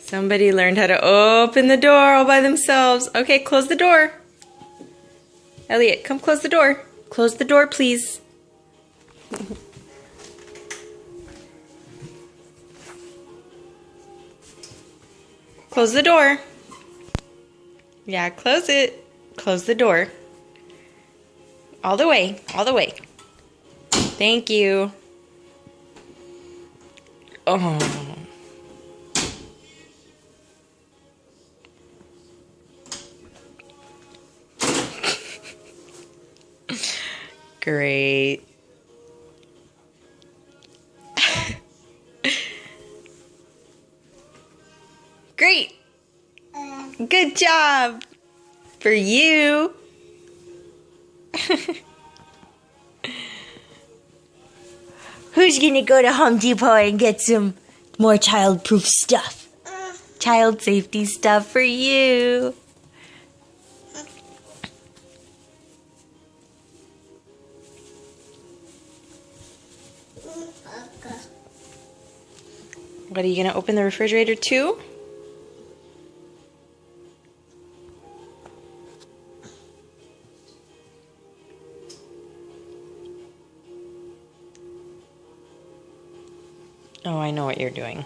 Somebody learned how to open the door all by themselves. Okay, close the door. Elliot, come close the door. Close the door, please. Close the door. Yeah, close it. Close the door. All the way. All the way. Thank you. Oh. Great. Great. Good job. For you. Who's gonna go to Home Depot and get some more child-proof stuff? Child safety stuff for you. What, are you gonna open the refrigerator too? Oh, I know what you're doing.